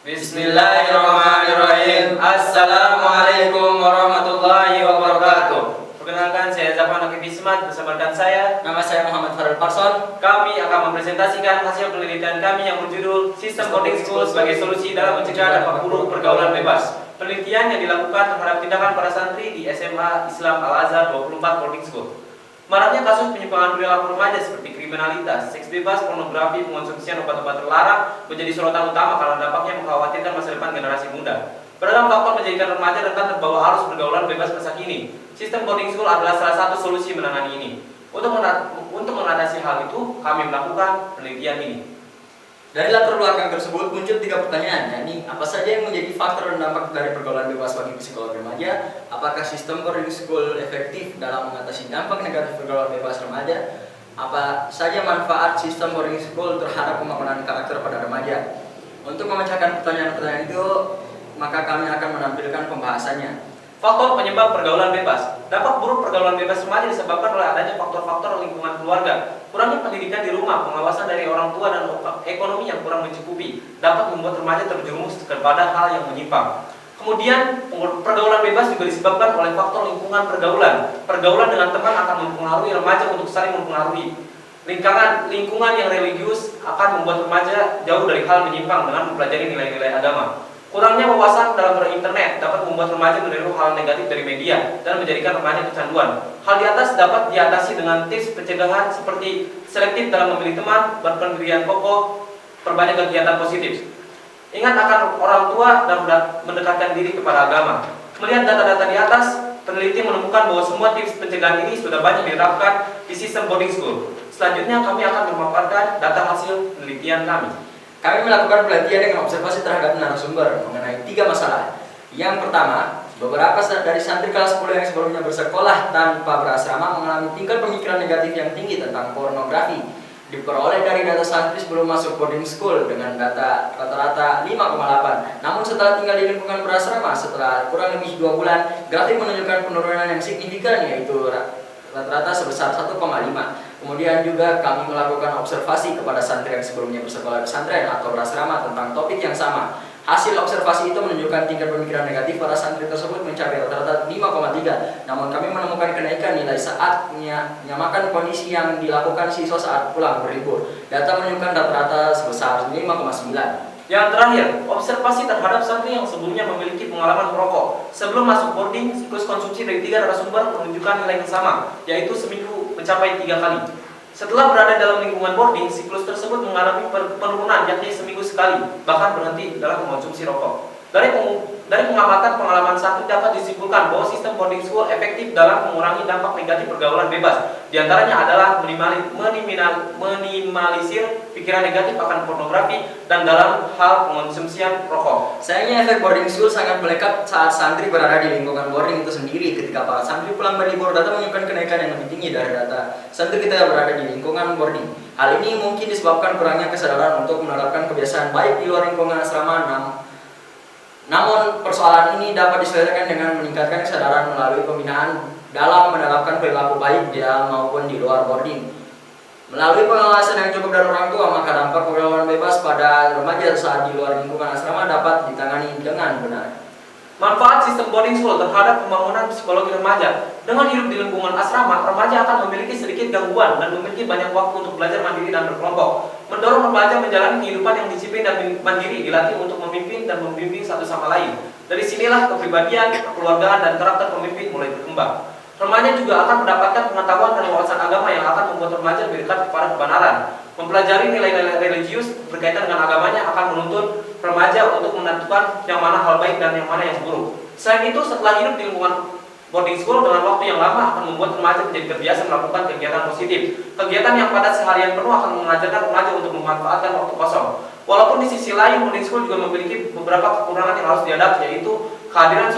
Bismillahirrahmanirrahim. Assalamualaikum warahmatullahi wabarakatuh. Perkenalkan, saya Zafan Akif Ismat bersama rekan saya. Nama saya Muhammad Farul Parson. Kami akan mempresentasikan hasil penelitian kami yang berjudul Sistem Boarding School sebagai solusi dalam mencegah dampak buruk pergaulan bebas. Penelitian yang dilakukan terhadap tindakan para santri di SMA Islam Al-Azhar 24 Boarding School. Maraknya kasus penyimpangan perilaku remaja seperti kriminalitas, seks bebas, pornografi, pengonsumsian obat-obat terlarang menjadi sorotan utama karena dampaknya mengkhawatirkan masa depan generasi muda. Beragam faktor menjadikan remaja rentan terbawa arus pergaulan bebas masa kini. Sistem boarding school adalah salah satu solusi menangani ini. Untuk mengatasi hal itu, kami melakukan penelitian ini. Dari latar belakang tersebut muncul 3 pertanyaan, yakni apa saja yang menjadi faktor dan dampak dari pergaulan bebas bagi psikologi remaja, apakah sistem boarding school efektif dalam mengatasi dampak negatif pergaulan bebas remaja, apa saja manfaat sistem boarding school terhadap pembangunan karakter pada remaja. Untuk memecahkan pertanyaan-pertanyaan itu, maka kami akan menampilkan pembahasannya. Faktor penyebab pergaulan bebas. Dampak buruk pergaulan bebas remaja disebabkan oleh adanya faktor-faktor lingkungan keluarga, kurangnya pendidikan di rumah, pengawasan dari orang tua, dan ekonomi yang kurang mencukupi dapat membuat remaja terjerumus kepada hal yang menyimpang. Kemudian, pergaulan bebas juga disebabkan oleh faktor lingkungan pergaulan. Pergaulan dengan teman akan mempengaruhi remaja untuk saling mempengaruhi. Lingkungan yang religius akan membuat remaja jauh dari hal menyimpang dengan mempelajari nilai-nilai agama. Kurangnya wawasan dalam berinternet dapat membuat remaja meniru hal negatif dari media dan menjadikan remaja kecanduan. Hal di atas dapat diatasi dengan tips pencegahan seperti selektif dalam memilih teman, berpendirian kokoh, perbanyak kegiatan positif. Ingat akan orang tua dan mendekatkan diri kepada agama. Melihat data-data di atas, peneliti menemukan bahwa semua tips pencegahan ini sudah banyak diterapkan di sistem boarding school. Selanjutnya kami akan memaparkan data hasil penelitian kami. Kami melakukan penelitian dengan observasi terhadap narasumber mengenai 3 masalah. Yang pertama, beberapa dari santri kelas 10 yang sebelumnya bersekolah tanpa berasrama mengalami tingkat pemikiran negatif yang tinggi tentang pornografi. Diperoleh dari data santri sebelum masuk boarding school dengan data rata-rata 5,8. Namun setelah tinggal di lingkungan berasrama setelah kurang lebih 2 bulan, grafik menunjukkan penurunan yang signifikan, yaitu rata-rata sebesar 1,5. Kemudian juga kami melakukan observasi kepada santri yang sebelumnya bersekolah pesantren atau berasrama tentang topik yang sama. Hasil observasi itu menunjukkan tingkat pemikiran negatif para santri tersebut mencapai rata-rata 5,3. Namun kami menemukan kenaikan nilai saat menyamakan kondisi yang dilakukan siswa saat pulang berlibur. Data menunjukkan rata-rata sebesar 5,9. Yang terakhir, observasi terhadap santri yang sebelumnya memiliki pengalaman merokok. Sebelum masuk boarding, siklus konsumsi dari 3 narasumber menunjukkan nilai yang sama, yaitu seminggu mencapai 3 kali. Setelah berada dalam lingkungan boarding, siklus tersebut mengalami penurunan, yakni seminggu sekali, bahkan berhenti dalam mengonsumsi rokok. Dari pengamatan pengalaman santri dapat disimpulkan bahwa sistem boarding school efektif dalam mengurangi dampak negatif pergaulan bebas. Di antaranya adalah minimalisir pikiran negatif akan pornografi dan dalam hal pengonsumsian rokok. Sayangnya efek boarding school sangat melekat saat santri berada di lingkungan boarding itu sendiri. Ketika para santri pulang berlibur, data menunjukkan kenaikan yang lebih tinggi dari data santri kita berada di lingkungan boarding. Hal ini mungkin disebabkan kurangnya kesadaran untuk menerapkan kebiasaan baik di luar lingkungan asrama. Namun persoalan ini dapat diselesaikan dengan meningkatkan kesadaran melalui pembinaan dalam menerapkan perilaku baik di dalam maupun di luar boarding. Melalui pengawasan yang cukup dari orang tua, maka dampak pergaulan bebas pada remaja saat di luar lingkungan asrama dapat ditangani dengan benar. Manfaat sistem boarding school terhadap pembangunan psikologi remaja. Dengan hidup di lingkungan asrama, remaja akan memiliki sedikit gangguan dan memiliki banyak waktu untuk belajar mandiri dan berkelompok. Mendorong remaja menjalani kehidupan yang disiplin dan mandiri, dilatih untuk memimpin dan membimbing satu sama lain. Dari sinilah kepribadian, kekeluargaan, dan karakter pemimpin mulai berkembang. Remaja juga akan mendapatkan pengetahuan dan wawasan agama yang akan membuat remaja lebih dekat kepada kebenaran. Mempelajari nilai-nilai religius berkaitan dengan agamanya akan menuntun remaja untuk menentukan yang mana hal baik dan yang mana yang buruk. Selain itu, setelah hidup di lingkungan boarding school dengan waktu yang lama akan membuat remaja menjadi terbiasa melakukan kegiatan positif. Kegiatan yang padat seharian penuh akan mengajarkan remaja untuk memanfaatkan waktu kosong. Walaupun di sisi lain, boarding school juga memiliki beberapa kekurangan yang harus dihadapi, yaitu kehadiran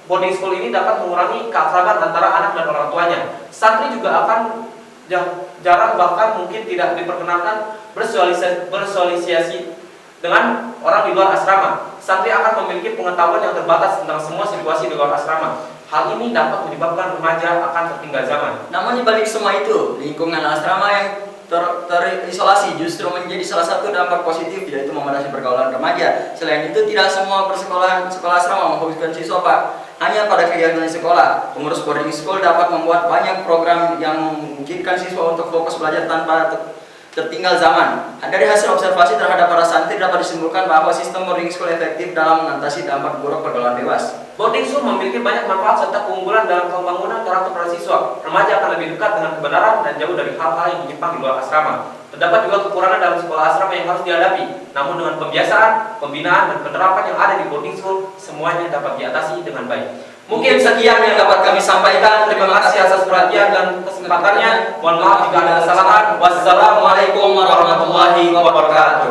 boarding school ini dapat mengurangi keakraban antara anak dan orang tuanya. Santri juga akan jarang bahkan mungkin tidak diperkenalkan bersosialisasi dengan orang di luar asrama. Santri akan memiliki pengetahuan yang terbatas tentang semua situasi di luar asrama. Hal ini dapat menyebabkan remaja akan tertinggal zaman. Namun di balik semua itu, lingkungan asrama yang terisolasi justru menjadi salah satu dampak positif, yaitu membatasi pergaulan remaja. Selain itu, tidak semua sekolah asrama mengfokuskan siswa, Pak. Hanya pada kegiatan sekolah, pengurus boarding school dapat membuat banyak program yang memungkinkan siswa untuk fokus belajar tanpa tertinggal zaman. Dari hasil observasi terhadap para santri dapat disimpulkan bahwa sistem boarding school efektif dalam mengatasi dampak buruk pergaulan bebas. Boarding school memiliki banyak manfaat serta keunggulan dalam pembangunan karakter para siswa. Remaja akan lebih dekat dengan kebenaran dan jauh dari hal-hal yang menyimpang di luar asrama. Terdapat juga kekurangan dalam sekolah asrama yang harus dihadapi. Namun dengan pembiasaan, pembinaan, dan penerapan yang ada di boarding school, semuanya dapat diatasi dengan baik. Mungkin sekian yang dapat kami sampaikan. Terima kasih atas perhatian dan kesempatannya. Mohon maaf jika ada kesalahan. Wassalamualaikum warahmatullahi wabarakatuh.